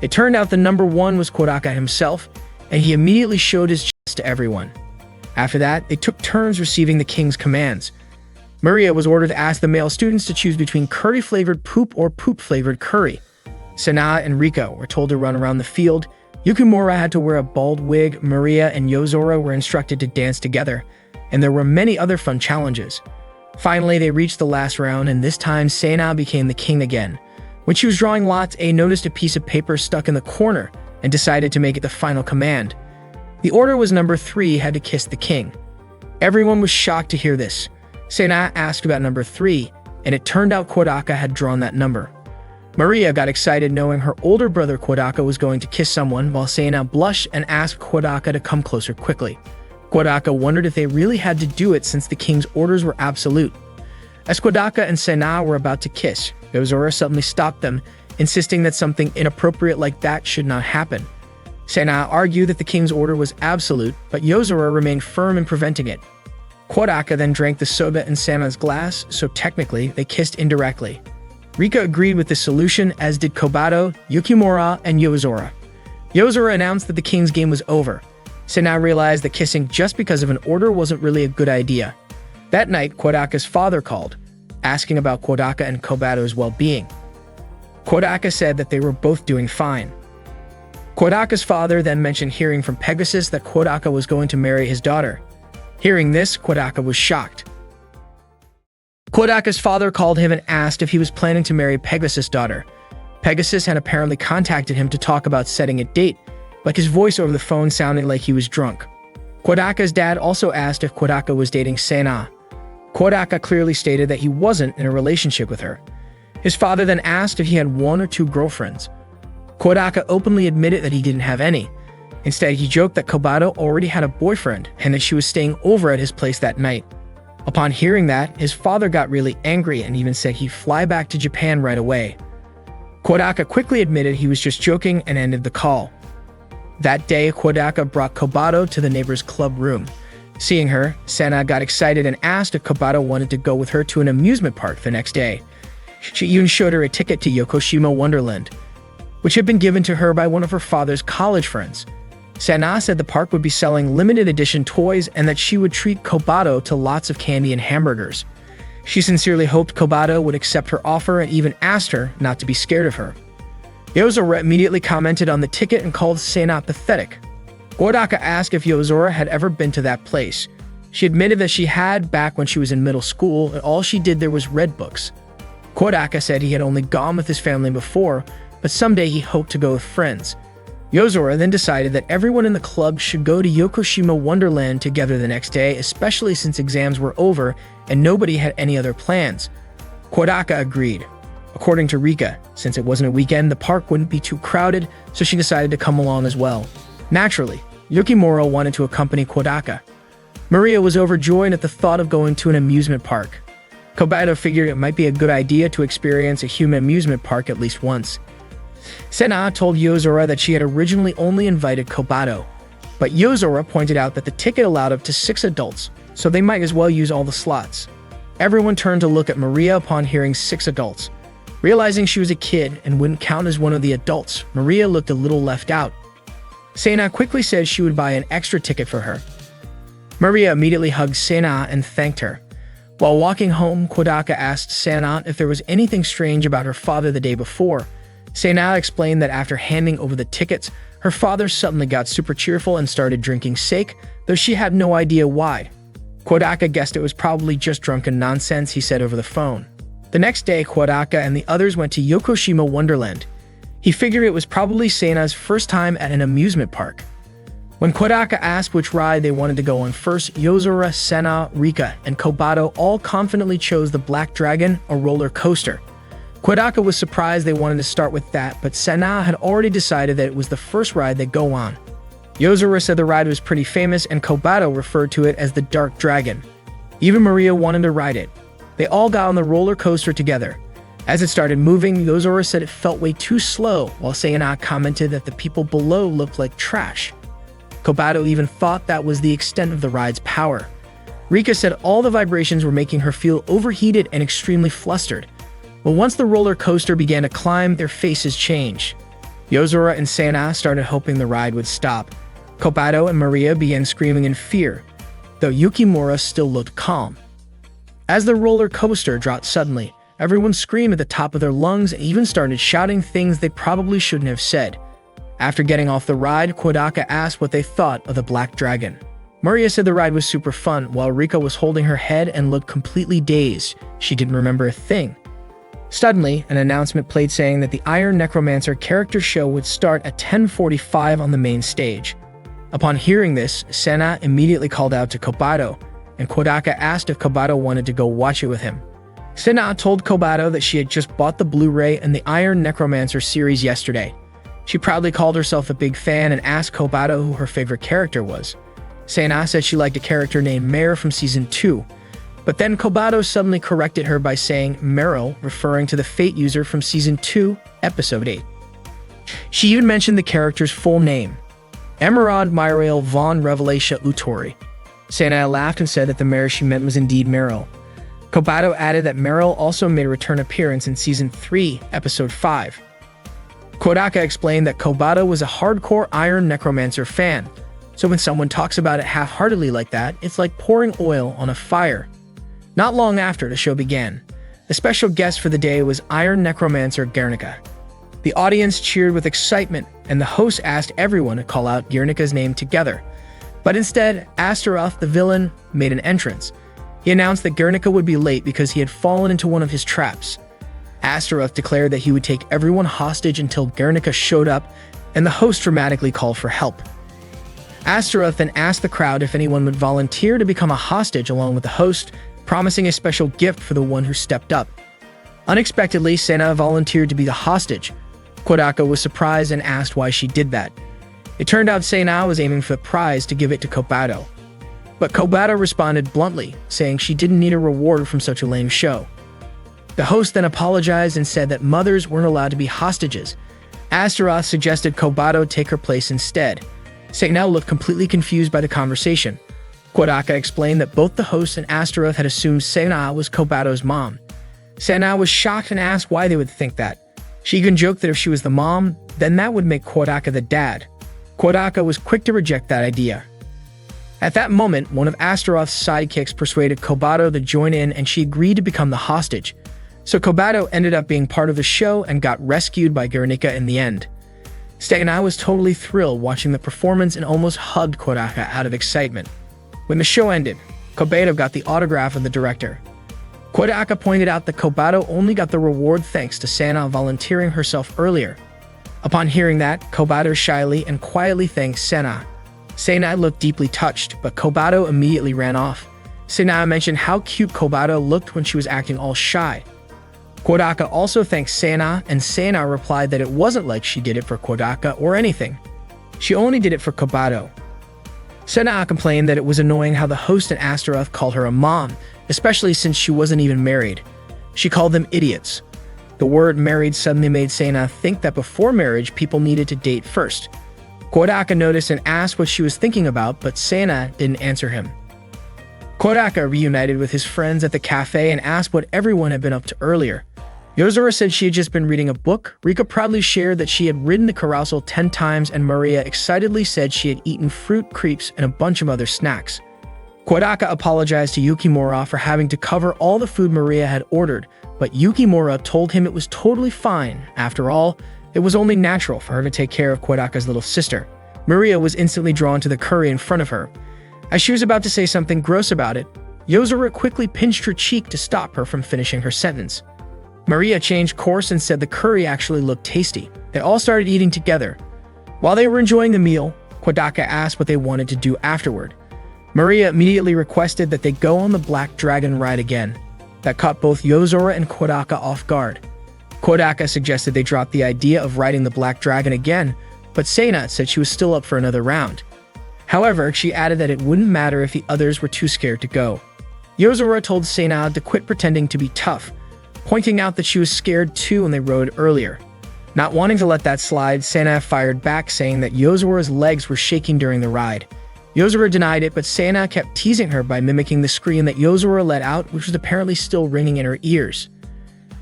It turned out the number 1 was Kodaka himself, and he immediately showed his chest to everyone. After that, they took turns receiving the king's commands. Maria was ordered to ask the male students to choose between curry-flavored poop or poop-flavored curry. Senna and Rika were told to run around the field. Yukimura had to wear a bald wig. Maria and Yozora were instructed to dance together, and there were many other fun challenges. Finally, they reached the last round, and this time Senna became the king again. When she was drawing lots, A noticed a piece of paper stuck in the corner and decided to make it the final command. The order was number 3 had to kiss the king. Everyone was shocked to hear this. Senna asked about number 3, and it turned out Kodaka had drawn that number. Maria got excited knowing her older brother Kodaka was going to kiss someone, while Senna blushed and asked Kodaka to come closer quickly. Kodaka wondered if they really had to do it since the king's orders were absolute. As Kodaka and Senna were about to kiss, Yozora suddenly stopped them, insisting that something inappropriate like that should not happen. Senna argued that the king's order was absolute, but Yozora remained firm in preventing it. Kodaka then drank the soda in Senna's glass, so technically they kissed indirectly. Rika agreed with this solution, as did Kobato, Yukimura, and Yozora. Yozora announced that the king's game was over. Senna realized that kissing just because of an order wasn't really a good idea. That night, Kodaka's father called, asking about Kodaka and Kobato's well-being. Kodaka said that they were both doing fine. Kodaka's father then mentioned hearing from Pegasus that Kodaka was going to marry his daughter. Hearing this, Kodaka was shocked. Kodaka's father called him and asked if he was planning to marry Pegasus' daughter. Pegasus had apparently contacted him to talk about setting a date, but his voice over the phone sounded like he was drunk. Kodaka's dad also asked if Kodaka was dating Senna. Kodaka clearly stated that he wasn't in a relationship with her. His father then asked if he had 1 or 2 girlfriends. Kodaka openly admitted that he didn't have any. Instead, he joked that Kobato already had a boyfriend and that she was staying over at his place that night. Upon hearing that, his father got really angry and even said he'd fly back to Japan right away. Kodaka quickly admitted he was just joking and ended the call. That day, Kodaka brought Kobato to the neighbor's club room. Seeing her, Senna got excited and asked if Kobato wanted to go with her to an amusement park the next day. She even showed her a ticket to Yokoshima Wonderland, which had been given to her by one of her father's college friends. Senna said the park would be selling limited edition toys and that she would treat Kobato to lots of candy and hamburgers. She sincerely hoped Kobato would accept her offer and even asked her not to be scared of her. Yozora immediately commented on the ticket and called Senna pathetic. Kodaka asked if Yozora had ever been to that place. She admitted that she had back when she was in middle school, and all she did there was read books. Kodaka said he had only gone with his family before, but someday he hoped to go with friends. Yozora then decided that everyone in the club should go to Yokoshima Wonderland together the next day, especially since exams were over and nobody had any other plans. Kodaka agreed. According to Rika, since it wasn't a weekend, the park wouldn't be too crowded, so she decided to come along as well. Naturally, Yukimura wanted to accompany Kodaka. Maria was overjoyed at the thought of going to an amusement park. Kobato figured it might be a good idea to experience a human amusement park at least once. Senna told Yozora that she had originally only invited Kobato, but Yozora pointed out that the ticket allowed up to 6 adults, so they might as well use all the slots. Everyone turned to look at Maria upon hearing 6 adults. Realizing she was a kid and wouldn't count as one of the adults, Maria looked a little left out. Sena quickly said she would buy an extra ticket for her. Maria immediately hugged Sena and thanked her. While walking home, Kodaka asked Sena if there was anything strange about her father the day before. Sena explained that after handing over the tickets, her father suddenly got super cheerful and started drinking sake, though she had no idea why. Kodaka guessed it was probably just drunken nonsense, he said over the phone. The next day, Kodaka and the others went to Yokoshima Wonderland. He figured it was probably Sena's first time at an amusement park. When Kodaka asked which ride they wanted to go on first, Yozora, Sena, Rika, and Kobato all confidently chose the Black Dragon, a roller coaster. Kodaka was surprised they wanted to start with that, but Sena had already decided that it was the first ride they'd go on. Yozora said the ride was pretty famous, and Kobato referred to it as the Dark Dragon. Even Maria wanted to ride it. They all got on the roller coaster together. As it started moving, Yozora said it felt way too slow, while Sena commented that the people below looked like trash. Kobato even thought that was the extent of the ride's power. Rika said all the vibrations were making her feel overheated and extremely flustered. But once the roller coaster began to climb, their faces changed. Yozora and Sena started hoping the ride would stop. Kobato and Maria began screaming in fear, though Yukimura still looked calm. As the roller coaster dropped suddenly, everyone screamed at the top of their lungs and even started shouting things they probably shouldn't have said. After getting off the ride, Kodaka asked what they thought of the Black Dragon. Maria said the ride was super fun, while Rika was holding her head and looked completely dazed. She didn't remember a thing. Suddenly, an announcement played saying that the Iron Necromancer character show would start at 10:45 on the main stage. Upon hearing this, Sena immediately called out to Kobato, and Kodaka asked if Kobato wanted to go watch it with him. Sena told Kobato that she had just bought the Blu-ray and the Iron Necromancer series yesterday. She proudly called herself a big fan and asked Kobato who her favorite character was. Sena said she liked a character named Mare from Season 2, but then Kobato suddenly corrected her by saying Meryl, referring to the Fate user from Season 2, Episode 8. She even mentioned the character's full name, Emerald Myrael von Revelatia Utori. Sena laughed and said that the Mare she meant was indeed Meryl. Kobato added that Meryl also made a return appearance in Season 3, Episode 5. Kodaka explained that Kobato was a hardcore Iron Necromancer fan, so when someone talks about it half-heartedly like that, it's like pouring oil on a fire. Not long after the show began, the special guest for the day was Iron Necromancer Guernica. The audience cheered with excitement, and the host asked everyone to call out Guernica's name together. But instead, Astaroth, the villain, made an entrance. He announced that Guernica would be late because he had fallen into one of his traps. Astaroth declared that he would take everyone hostage until Guernica showed up, and the host dramatically called for help. Astaroth then asked the crowd if anyone would volunteer to become a hostage along with the host, promising a special gift for the one who stepped up. Unexpectedly, Sena volunteered to be the hostage. Kodaka was surprised and asked why she did that. It turned out Sena was aiming for the prize to give it to Kobato. But Kobato responded bluntly, saying she didn't need a reward from such a lame show. The host then apologized and said that mothers weren't allowed to be hostages. Astaroth suggested Kobato take her place instead. Sena looked completely confused by the conversation. Kodaka explained that both the host and Astaroth had assumed Sena was Kobato's mom. Sena was shocked and asked why they would think that. She even joked that if she was the mom, then that would make Kodaka the dad. Kodaka was quick to reject that idea. At that moment, one of Astaroth's sidekicks persuaded Kobato to join in, and she agreed to become the hostage. So Kobato ended up being part of the show and got rescued by Guernica in the end. Sena was totally thrilled watching the performance and almost hugged Kodaka out of excitement. When the show ended, Kobato got the autograph of the director. Kodaka pointed out that Kobato only got the reward thanks to Sena volunteering herself earlier. Upon hearing that, Kobato shyly and quietly thanked Sena. Sena looked deeply touched, but Kobato immediately ran off. Sena mentioned how cute Kobato looked when she was acting all shy. Kodaka also thanked Sena, and Sena replied that it wasn't like she did it for Kodaka or anything. She only did it for Kobato. Sena complained that it was annoying how the host and Astaroth called her a mom, especially since she wasn't even married. She called them idiots. The word married suddenly made Sena think that before marriage, people needed to date first. Kodaka noticed and asked what she was thinking about, but Sena didn't answer him. Kodaka reunited with his friends at the cafe and asked what everyone had been up to earlier. Yozora said she had just been reading a book. Rika proudly shared that she had ridden the carousel 10 times, and Maria excitedly said she had eaten fruit crepes and a bunch of other snacks. Kodaka apologized to Yukimura for having to cover all the food Maria had ordered, but Yukimura told him it was totally fine. After all, it was only natural for her to take care of Kodaka's little sister. Maria was instantly drawn to the curry in front of her. As she was about to say something gross about it, Yozora quickly pinched her cheek to stop her from finishing her sentence. Maria changed course and said the curry actually looked tasty. They all started eating together. While they were enjoying the meal, Kodaka asked what they wanted to do afterward. Maria immediately requested that they go on the Black Dragon ride again. That caught both Yozora and Kodaka off guard. Kodaka suggested they drop the idea of riding the Black Dragon again, but Seina said she was still up for another round. However, she added that it wouldn't matter if the others were too scared to go. Yozora told Seina to quit pretending to be tough, pointing out that she was scared too when they rode earlier. Not wanting to let that slide, Seina fired back, saying that Yozora's legs were shaking during the ride. Yozora denied it, but Seina kept teasing her by mimicking the scream that Yozora let out, which was apparently still ringing in her ears.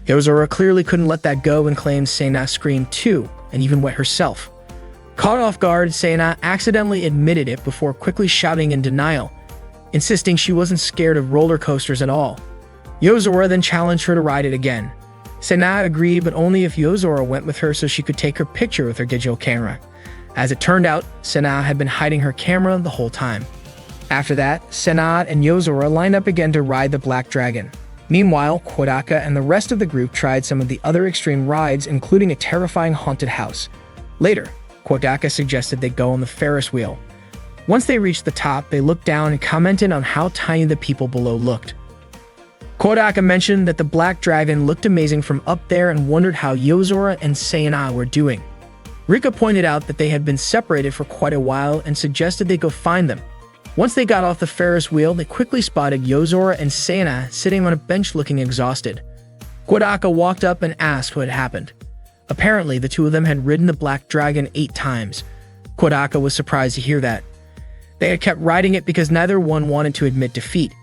Yozora clearly couldn't let that go and claimed Seina screamed too, and even wet herself. Caught off guard, Seina accidentally admitted it before quickly shouting in denial, insisting she wasn't scared of roller coasters at all. Yozora then challenged her to ride it again. Seina agreed, but only if Yozora went with her so she could take her picture with her digital camera. As it turned out, Seina had been hiding her camera the whole time. After that, Seina and Yozora lined up again to ride the Black Dragon. Meanwhile, Kodaka and the rest of the group tried some of the other extreme rides, including a terrifying haunted house. Later, Kodaka suggested they go on the Ferris wheel. Once they reached the top, they looked down and commented on how tiny the people below looked. Kodaka mentioned that the Black Dragon looked amazing from up there and wondered how Yozora and Seina were doing. Rika pointed out that they had been separated for quite a while and suggested they go find them. Once they got off the Ferris wheel, they quickly spotted Yozora and Seina sitting on a bench looking exhausted. Kodaka walked up and asked what had happened. Apparently, the two of them had ridden the Black Dragon 8 times. Kodaka was surprised to hear that. They had kept riding it because neither one wanted to admit defeat.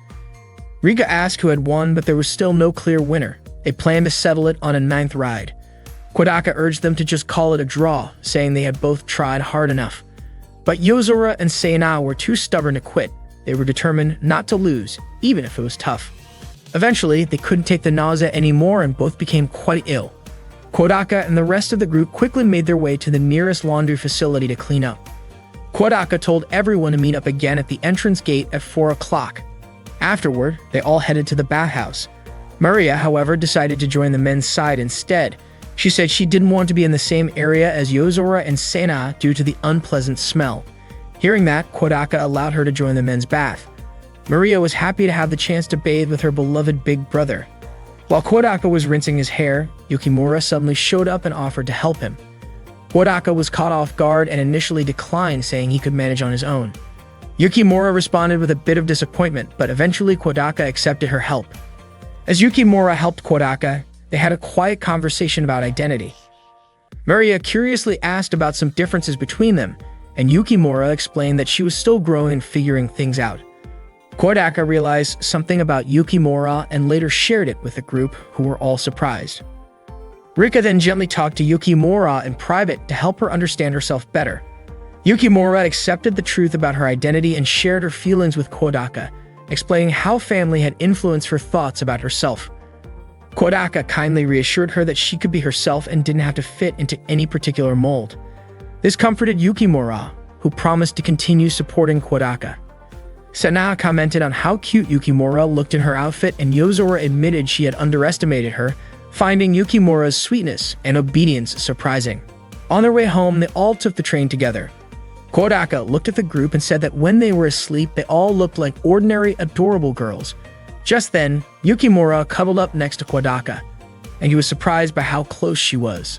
Rika asked who had won, but there was still no clear winner. They planned to settle it on a 9th ride. Kodaka urged them to just call it a draw, saying they had both tried hard enough. But Yozora and Seina were too stubborn to quit. They were determined not to lose, even if it was tough. Eventually, they couldn't take the nausea anymore and both became quite ill. Kodaka and the rest of the group quickly made their way to the nearest laundry facility to clean up. Kodaka told everyone to meet up again at the entrance gate at 4 o'clock. Afterward, they all headed to the bathhouse. Maria, however, decided to join the men's side instead. She said she didn't want to be in the same area as Yozora and Seina due to the unpleasant smell. Hearing that, Kodaka allowed her to join the men's bath. Maria was happy to have the chance to bathe with her beloved big brother. While Kodaka was rinsing his hair, Yukimura suddenly showed up and offered to help him. Kodaka was caught off guard and initially declined, saying he could manage on his own. Yukimura responded with a bit of disappointment, but eventually Kodaka accepted her help. As Yukimura helped Kodaka, they had a quiet conversation about identity. Maria curiously asked about some differences between them, and Yukimura explained that she was still growing and figuring things out. Kodaka realized something about Yukimura and later shared it with the group, who were all surprised. Rika then gently talked to Yukimura in private to help her understand herself better. Yukimura accepted the truth about her identity and shared her feelings with Kodaka, explaining how family had influenced her thoughts about herself. Kodaka kindly reassured her that she could be herself and didn't have to fit into any particular mold. This comforted Yukimura, who promised to continue supporting Kodaka. Seina commented on how cute Yukimura looked in her outfit, and Yozora admitted she had underestimated her, finding Yukimura's sweetness and obedience surprising. On their way home, they all took the train together. Kodaka looked at the group and said that when they were asleep, they all looked like ordinary, adorable girls. Just then, Yukimura cuddled up next to Kodaka, and he was surprised by how close she was.